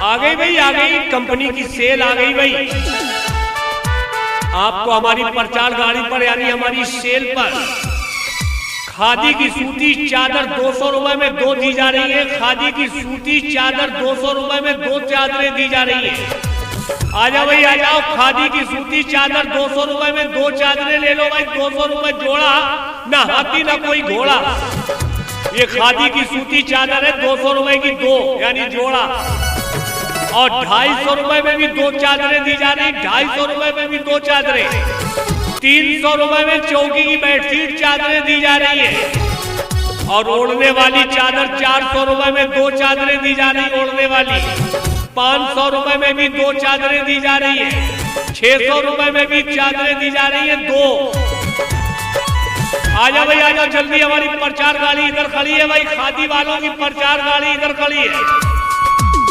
आ गई भाई, आ गई कंपनी की सेल आ गई भाई। आपको हमारी प्रचार गाड़ी पर यानी हमारी सेल पर खादी की सूती चादर 200 रुपए में 2 दी जा रही है। खादी की सूती चादर 200 रुपए में 2 चादरें दी जा रही है। आ जाओ भाई, आ जाओ। खादी की सूती चादर 200 रुपए में 2 चादरें ले लो भाई। 200 रुपए जोड़ा, ना हाथी ना कोई घोड़ा। ये खादी की सूती चादर है, 200 रुपए की 2 यानी जोड़ा। और 250 रुपए में भी 2 चादरें दी जा रही। 250 रुपए में भी 2 चादरें। 300 रुपए में चौकी की बेडशीट चादरें दी जा रही है। और ओढ़ने वाली चादर 400 रुपए में 2 चादरें दी जा रही। ओढ़ने वाली 500 रुपए में भी 2 चादरें दी जा रही है। 600 रुपए में भी चादरें दी जा रही है 2। आ जाओ भाई, आ जाओ जल्दी। हमारी प्रचार गाड़ी इधर खड़ी है भाई। खादी वालों की प्रचार गाड़ी इधर खड़ी है।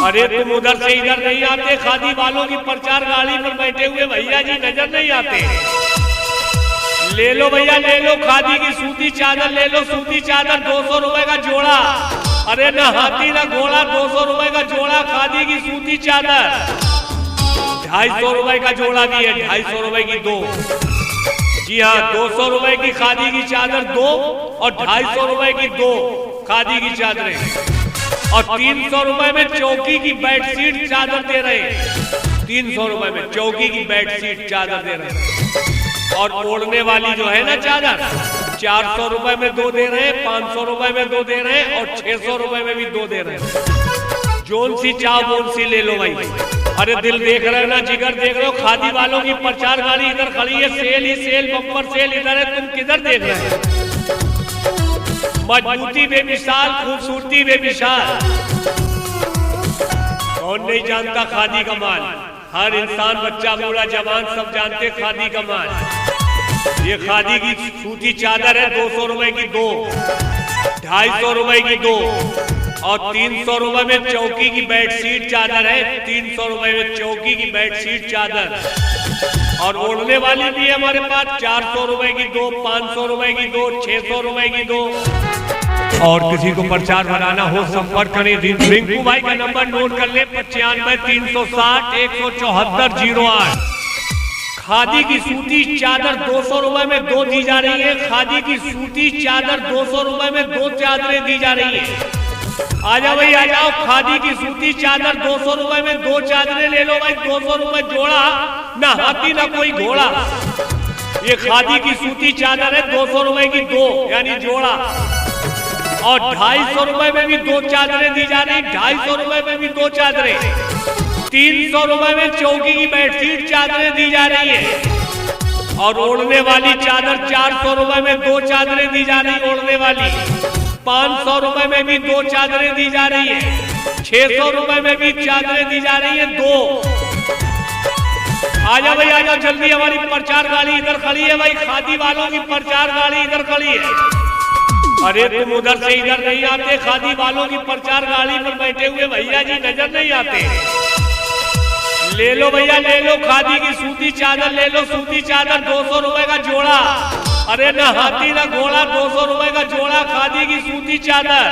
अरे तुम उधर से इधर नहीं आते। खादी वालों की प्रचार गाड़ी पर बैठे हुए भैया जी नजर नहीं आते। ले लो भैया, ले लो। खादी की सूती चादर ले लो। सूती चादर 200 रुपए का जोड़ा। अरे ना हाथी ना घोड़ा, 200 रुपए का जोड़ा। खादी की सूती चादर 250 रुपए का जोड़ा भी है। 250 रुपए की 2। जी हाँ, 200 रुपए की खादी की चादर 2 और 250 रुपए की 2 खादी की चादरें। और 300 रुपए में चौकी की बेडशीट चादर दे रहे हैं। 300 रुपए में चौकी की बेडशीट चादर दे रहे हैं। और ओढ़ने वाली जो है ना चादर 400 रुपए में 2 दे रहे हैं। 500 रुपए में 2 दे रहे हैं। और 600 रुपए में भी 2 दे रहे हैं। जोन सी चाह बोन सी ले लो भाई। अरे दिल देख रहे हो ना, जिगर देख रहे हो। खादी वालों की प्रचार गाड़ी इधर खड़ी है। सेल ही सेल, बम्पर सेल इधर है। तुम किधर देख रहे हो? मजबूती बेमिसाल, खूबसूरती बेमिसाल। कौन नहीं जानता खादी का माल? हर इंसान, बच्चा बूढ़ा जवान सब जानते खादी का माल। ये खादी की सूती चादर है 200 रुपए की 2, 250 रुपए की 2 और 300 रुपए में चौकी की बेडशीट चादर है। 300 रुपए में चौकी की बेडशीट चादर। और ओढ़ने वाली भी है हमारे पास 400 रुपए की 2, 500 रुपए की 2, 600 रुपए की 2। और किसी को प्रचार बनाना हो संपर्क करें। रिंकू भाई का नंबर नोट कर ले, 95 360 174 08। खादी की सूती चादर 200 रुपए में 2 दी जा रही है। खादी की सूती चादर 200 रुपए में 2 चादरें दी जा रही है। आ जाओ भाई, आ जाओ। खादी की सूती चादर 200 रुपए में 2 चादरें ले लो भाई। 200 रुपए जोड़ा, ना हाथी ना कोई घोड़ा। ये खादी की सूती चादर है 200 रुपए की 2 यानी जोड़ा। और 250 रुपए में भी 2 चादरें दी जा रही। 250 रुपए में भी 2 चादरें। 300 रुपए में चौकी की बेडशीट चादरें दी जा रही है। और ओढ़ने वाली चादर 400 रुपए में 2 चादरें दी जा रही। ओढ़ने वाली 500 रुपए में भी 2 चादरें दी जा रही है। 600 रुपए में भी चादरें दी जा रही है 2। आ जाओ भाई, आ जाओ जल्दी। हमारी प्रचार गाड़ी इधर खड़ी है भाई। खादी वालों की प्रचार गाड़ी इधर खड़ी है। अरे तुम उधर से इधर नहीं आते। खादी वालों की प्रचार गाड़ी पर बैठे हुए भैया जी नजर नहीं आते। ले लो भैया, ले लो। खादी की सूती चादर ले लो। सूती चादर 200 रुपए का जोड़ा। अरे ना हाथी ना घोड़ा, 200 रुपए का जोड़ा। खादी की सूती चादर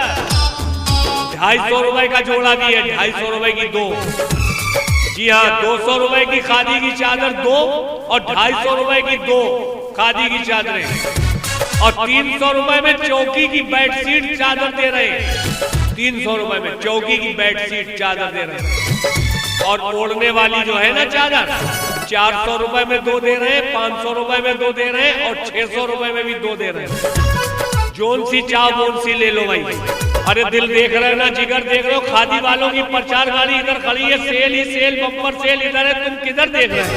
250 रुपए का जोड़ा भी है। 250 रुपए की 2। जी हाँ, 200 रुपए की खादी की चादर 2 और 250 रुपए की 2 खादी की चादरें। और 300 रुपए में चौकी की बेडशीट चादर दे रहे हैं। 300 रुपए में चौकी की बेडशीट चादर दे रहे हैं। और ओढ़ने वाली जो है ना चादर 400 रुपए में 2 दे रहे हैं। 500 रुपए में 2 दे रहे हैं। और 600 रुपए में भी 2 दे रहे हैं। जोन सी चाह बोन सी ले लो भाई। अरे दिल देख रहे हो ना, जिगर देख रहे हो। खादी वालों की प्रचार गाड़ी इधर खड़ी है। सेल ही सेल, बम्पर सेल इधर है। तुम किधर देख रहे हो?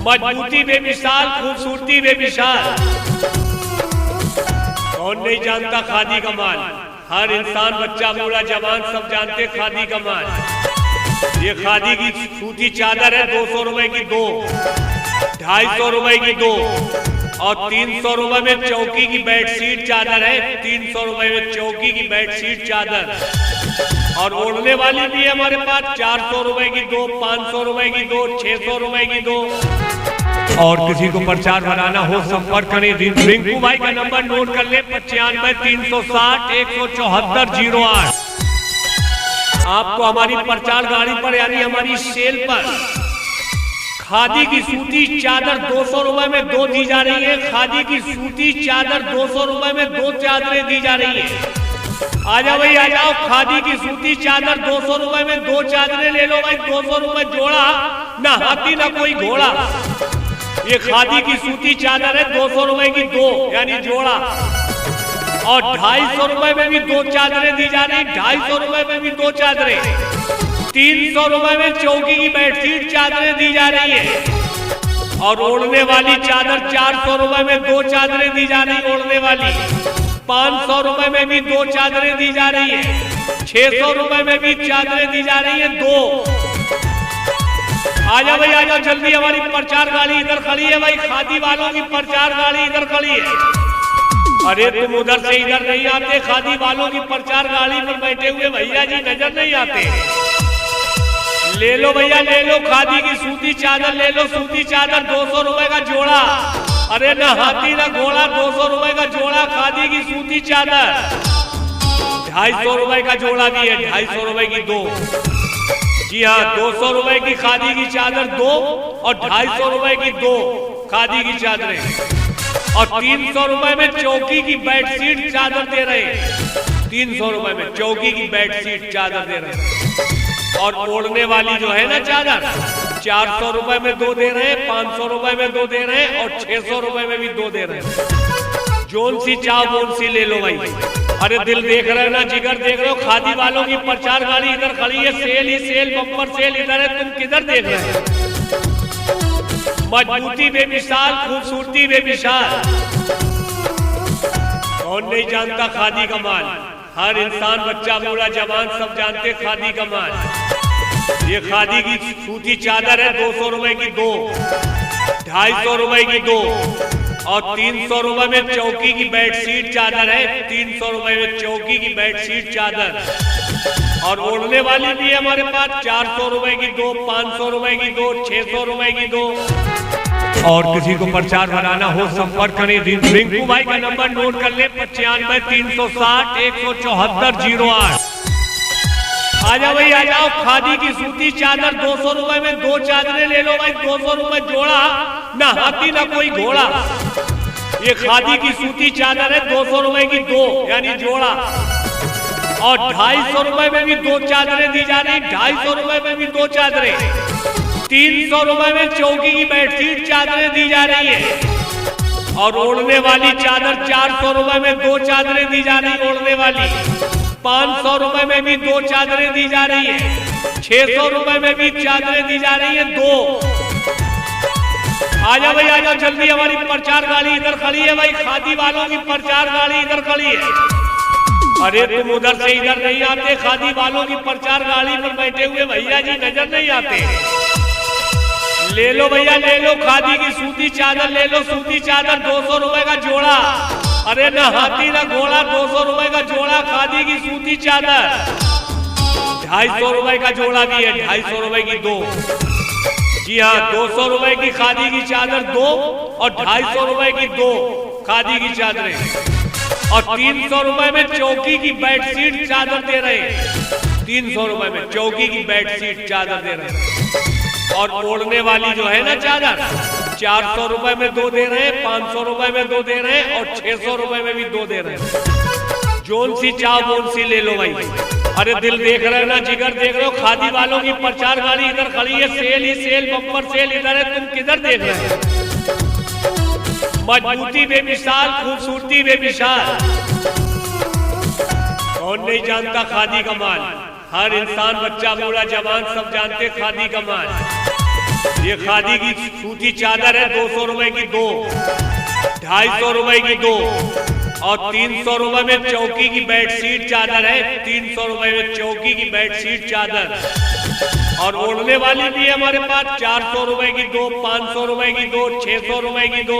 मजबूती बेमिसाल, खूबसूरती बेमिसाल। कौन नहीं जानता खादी का माल? हर इंसान, बच्चा बूढ़ा जवान सब जानते खादी का माल। ये खादी की सूती चादर है 200 रुपए की 2, 250 रुपए की 2 और 300 रुपए में चौकी की बेडशीट चादर है। 300 रुपए में चौकी की बेडशीट चादर। और ओढ़ने वाली भी है हमारे पास 400 रुपए की 2, 500 रुपए की 2, 600 रुपए की 2। और किसी को प्रचार बनाना हो संपर्क करें। रिंकू भाई का नंबर नोट कर ले, 95 360 174 08। आपको हमारी प्रचार गाड़ी पर यानी हमारी सेल पर खादी की सूती चादर 200 रुपए में 2 दी जा रही है। खादी की सूती चादर 200 रुपए में 2 चादरें दी जा रही है। आ जाओ भाई आ जाओ, खादी की सूती चादर 200 रुपए में 2 चादरें ले लो भाई। 200 रुपए जोड़ा, ना हाथी ना कोई घोड़ा। ये खादी की सूती चादर है 200 रुपए की 2 यानी जोड़ा। और 250 रुपए में भी 2 चादरें दी जा रही। 250 रुपए में भी 2 चादरें। 300 रुपए में चौकी की बेडशीट चादरें दी जा रही है। और ओढ़ने वाली चादर 400 रुपए में 2 चादरें दी जा रही। ओढ़ने वाली 500 रुपए में भी 2 चादरें दी जा रही है। 600 रुपए में भी चादरें दी जा रही है 2। आ जाओ भाई आ जाओ जल्दी, हमारी प्रचार गाड़ी इधर खड़ी है भाई। खादी वालों की प्रचार गाड़ी इधर खड़ी है। अरे तुम उधर से इधर नहीं आते, खादी वालों की प्रचार गाड़ी पर बैठे हुए भैया जी नजर नहीं आते। ले लो भैया ले लो, खादी की सूती चादर ले लो। सूती चादर 200 रुपए का जोड़ा। अरे ना हाथी ना घोड़ा, 200 रुपए का जोड़ा खादी की सूती चादर। 250 रुपए का जोड़ा भी है, 250 रुपए की 2। जी हाँ, 200 रुपए की खादी की चादर 2 और 250 रुपए की 2 खादी की चादरें। और 300 रुपए में चौकी की बेडशीट चादर दे रहे हैं। 300 रुपए में चौकी की बेडशीट चादर दे रहे हैं। और ओढ़ने वाली जो है ना चादर 400 रुपए में 2 दे रहे हैं, 500 रुपए में 2 दे रहे हैं और 600 रुपए में भी 2 दे रहे हैं। जोन सी चाह बोन सी ले लो भाई। अरे दिल देख रहे हो ना, जिगर देख रहे हो। खादी वालों की प्रचार गाड़ी इधर खड़ी है। सेल ही सेल, बम्पर सेल इधर है। तुम किधर देख रहे हो? मजबूती बेमिसाल, खूबसूरती बेमिसाल। कौन नहीं जानता खादी का माल? हर इंसान, बच्चा, बूढ़ा, जवान सब जानते खादी का माल। ये खादी की सूती चादर है 200 रुपए की 2, 250 रुपए की 2 और 300 रुपए में चौकी की बेडशीट चादर है। 300 रुपए में चौकी की बेडशीट चादर। और ओढ़ने वाली भी है हमारे पास 400 रुपए की 2, 500 रुपए की 2, 600 रुपए की 2। और किसी को प्रचार बनाना हो संपर्क करें। रिंकू भाई का नंबर नोट कर ले, 95 360 174 08। आ जाओ भाई आ जाओ, खादी की सूती चादर 200 रुपए में 2 चादरें ले लो भाई। 200 रुपए जोड़ा, ना हाथी ना कोई घोड़ा। ये खादी की सूती चादर है 200 रुपए की 2 यानी जोड़ा। और 250 रुपए में भी 2 चादरें दी जा रही। 250 रुपए में भी 2 चादरें। 300 रुपए में चौकी की बेडशीट चादरें दी जा रही है। और ओढ़ने वाली चादर 400 रुपए में 2 चादरें दी जा रही। ओढ़ने वाली 500 रुपए में भी 2 चादरें दी जा रही है। 600 रुपए में भी चादरें दी जा रही है 2। आ जाओ भाई आ जाओ जल्दी, हमारी प्रचार गाड़ी इधर खड़ी है भाई। खादी वालों की प्रचार गाड़ी इधर खड़ी है। अरे तुम उधर से इधर नहीं आते, खादी वालों की प्रचार गाड़ी पर बैठे हुए भैया जी नजर नहीं आते। ले लो भैया ले लो, खादी की सूती चादर ले लो। सूती चादर 200 रुपए का जोड़ा। अरे ना हाथी ना घोड़ा, 200 रुपए का जोड़ा खादी की सूती चादर। 250 रुपए का जोड़ा भी है, 250 रुपए की 2। जी हाँ, 200 रुपए की खादी की चादर 2 और 250 रुपए की 2 खादी की चादरें। और 300 रुपए में चौकी की बेडशीट चादर दे रहे हैं। 300 रुपए में चौकी की बेडशीट चादर दे रहे हैं। और ओढ़ने वाली जो है ना चादर 400 रुपए में 2 दे रहे हैं, 500 रुपए में 2 दे रहे हैं और 600 रुपए में भी 2 दे रहे हैं। जोन सी चाह बोन सी ले लो भाई। अरे दिल देख रहे हो ना, जिगर देख रहे हो। खादी वालों की प्रचार गाड़ी इधर खड़ी है। सेल ही सेल, बम्पर सेल इधर है। तुम किधर देख रहे हो? मजबूती बेमिसाल, खूबसूरती बेमिसाल। कौन नहीं जानता खादी का माल? हर इंसान, बच्चा, बूढ़ा, जवान सब जानते खादी का माल। ये खादी की सूती चादर है 200 रुपए की 2, 250 रुपए की 2 और 300 रुपए में चौकी की बेडशीट चादर है। 300 रुपए में चौकी की बेडशीट चादर। और ओढ़ने वाली भी है हमारे पास 400 रुपए की 2, 500 रुपए की 2, 600 रुपए की 2।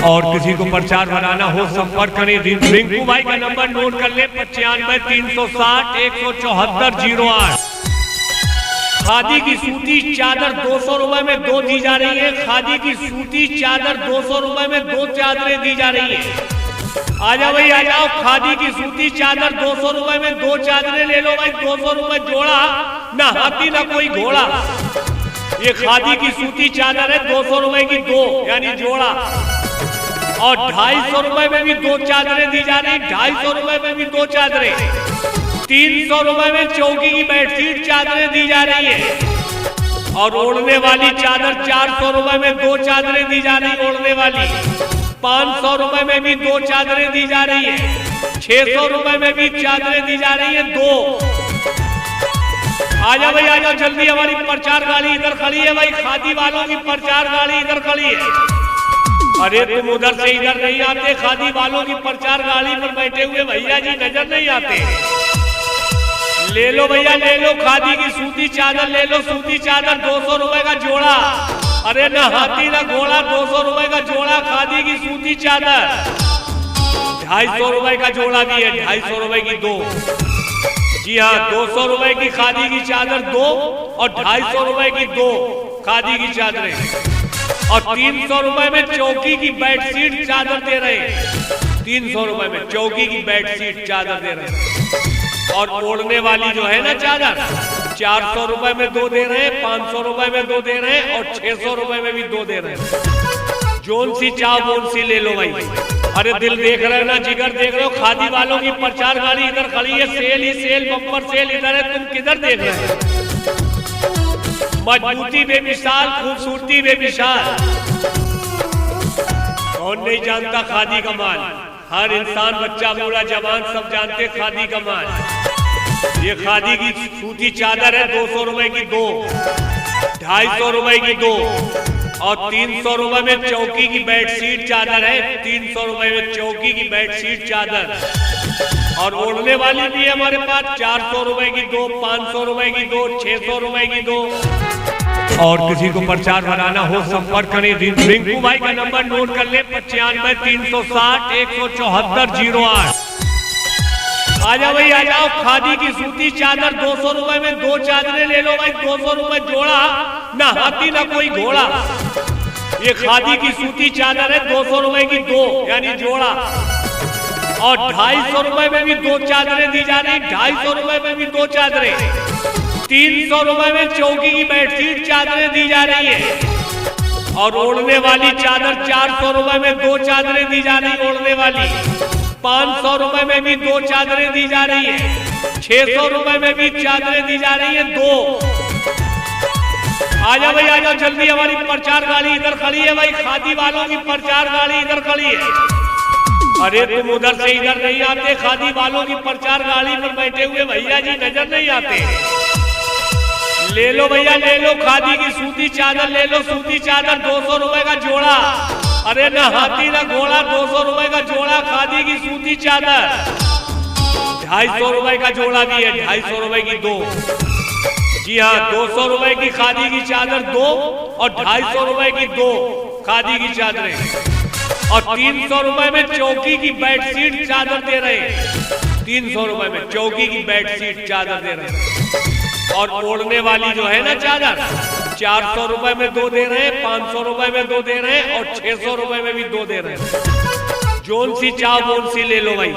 और किसी को प्रचार बनाना हो संपर्क करें। रिंकू भाई का नंबर नोट कर ले, 95 360 174 08। खादी की सूती चादर 200 रुपए में 2 दी जा रही है। खादी की सूती चादर 200 रुपए में 2 चादरें दी जा रही है। आजा भाई आ जाओ, खादी की सूती चादर 200 रुपए में 2 चादरें ले लो भाई, 200 रुपए जोड़ा, ना हाथी ना कोई घोड़ा। ये खादी की सूती चादर है, 200 रुपए की 2 यानी जोड़ा, और 250 रुपए में भी 2 चादरें दी जा रही, 250 रुपए में भी 2 चादरें, 300 रुपए में चौकी की बेडशीट चादरें दी जा रही है, और ओढ़ने वाली चादर 400 रुपए में 2 चादरें दी जा रही ओढ़ने वाली, 500 रुपए में भी 2 चादरें दी जा रही है, 600 रुपए में भी चादरें दी जा रही है 2। आजा भाई आजा जल्दी, हमारी प्रचार गाड़ी इधर खड़ी है भाई, खादी वालों की प्रचार गाड़ी इधर खड़ी है। अरे तुम उधर से इधर नहीं आते, खादी वालों की प्रचार गाड़ी पर बैठे हुए भैया जी नजर नहीं आते। ले लो भैया ले लो, खादी की सूती चादर ले लो, सूती चादर 200 रुपए का जोड़ा, अरे ना हाथी ना घोड़ा, 200 रुपए का जोड़ा खादी की सूती चादर, 250 रुपए का जोड़ा भी है, 250 रुपए की 2। जी हाँ, 200 रुपए की खादी की चादर 2 और 250 रुपए की 2 खादी की चादरें, और 300 रुपए में चौकी की बेडशीट चादर दे रहे हैं, 300 रुपए में चौकी की बेडशीट चादर दे रहे हैं। और ओढ़ने वाली जो है ना चादर 400 रुपए में 2 दे रहे हैं, 500 रुपए में 2 दे रहे हैं, और 600 रुपए में भी 2 दे रहे हैं। जोन सी चाह बोन सी ले लो भाई। अरे दिल देख रहे हो ना, जिगर देख रहे हो, खादी वालों की प्रचार गाड़ी इधर खड़ी है, सेल ही सेल, बम्पर सेल इधर है, तुम किधर देख रहे हो? मजबूती बेमिसाल, खूबसूरती बेमिसाल, कौन नहीं जानता खादी का माल, हर इंसान बच्चा बूढ़ा जवान सब जानते खादी का माल। ये खादी की सूती चादर है, 200 रुपए की 2, 250 रुपए की 2, और 300 रुपए में चौकी की बेडशीट चादर है, 300 रुपए में चौकी की बेडशीट चादर, और ओढ़ने वाली भी है हमारे पास 400 रुपए की 2, 500 रुपए की 2, 600 रुपए की 2। और किसी को प्रचार बनाना हो संपर्क करें, रिंकू भाई का नंबर नोट कर ले, 95 360 174 08। आजा भाई आ जाओ, खादी की सूती चादर 200 रुपए में 2 चादरें ले लो भाई, 200 रुपए जोड़ा, ना हाथी ना कोई घोड़ा। ये खादी की सूती चादर है, 200 रुपए की 2 यानी जोड़ा, और 250 रुपए में भी 2 चादरें दी जा रही, 250 रुपए में भी 2 चादरें, 300 रुपए में चौकी की बेडशीट चादरें दी जा रही है, और ओढ़ने वाली चादर 400 रुपए में 2 चादरें दी जा रही ओढ़ने वाली, 500 रुपए में भी 2 चादरें दी जा रही है, 600 रुपए में भी चादरें दी जा रही है 2। आजा भाई आजा जल्दी, हमारी प्रचार गाड़ी इधर खड़ी है भाई, खादी वालों की प्रचार गाड़ी इधर खड़ी है। अरे तुम उधर से इधर नहीं आते, खादी वालों की प्रचार गाड़ी पर बैठे हुए भैया जी नजर नहीं आते। ले लो भैया ले लो, खादी की सूती चादर ले लो, सूती चादर 200 रुपए का जोड़ा, अरे ना हाथी ना घोड़ा, 200 रुपए का जोड़ा खादी की सूती चादर, 250 रुपए का जोड़ा भी है, 250 रुपए की 2। जी हाँ, 200 रुपए की खादी की चादर 2 और 250 रुपए की 2 खादी की चादरें, और 300 रुपए में चौकी की बेडशीट चादर दे रहे हैं, 300 रुपए में चौकी की बेडशीट चादर दे रहे हैं, और ओढ़ने वाली जो है ना चादर 400 रुपए में 2 दे रहे हैं, 500 रुपए में 2 दे रहे हैं, और 600 रुपए में भी 2 दे रहे हैं। जोन सी चाह बोन सी ले लो भाई।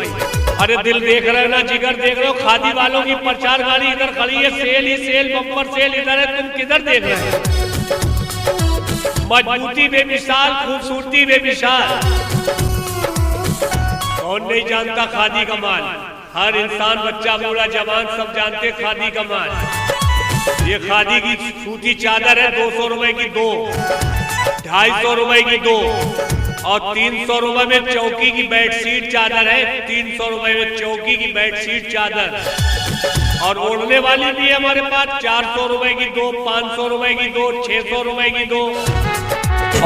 अरे दिल देख रहे हो ना, जिगर देख रहे हो, खादी वालों की प्रचार गाड़ी इधर खड़ी है, सेल ही सेल, बम्पर सेल इधर है, तुम किधर देख रहे हो? मजबूती बेमिसाल, खूबसूरती बेमिसाल, कौन नहीं जानता खादी का माल, हर इंसान बच्चा बूढ़ा जवान सब जानते खादी का माल। ये खादी की सूती चादर है, 200 रुपए की 2, 250 रुपए की 2, और 300 रुपए में चौकी की बेडशीट चादर है, 300 रुपए में चौकी की बेडशीट चादर, और ओढ़ने वाली भी है हमारे पास 400 रुपए की 2, 500 रुपए की 2, 600 रुपए की 2।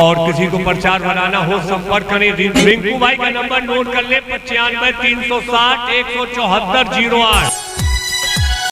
और किसी को प्रचार बनाना हो संपर्क करें, रिंकू भाई का नंबर नोट कर ले, 95 360 174 08।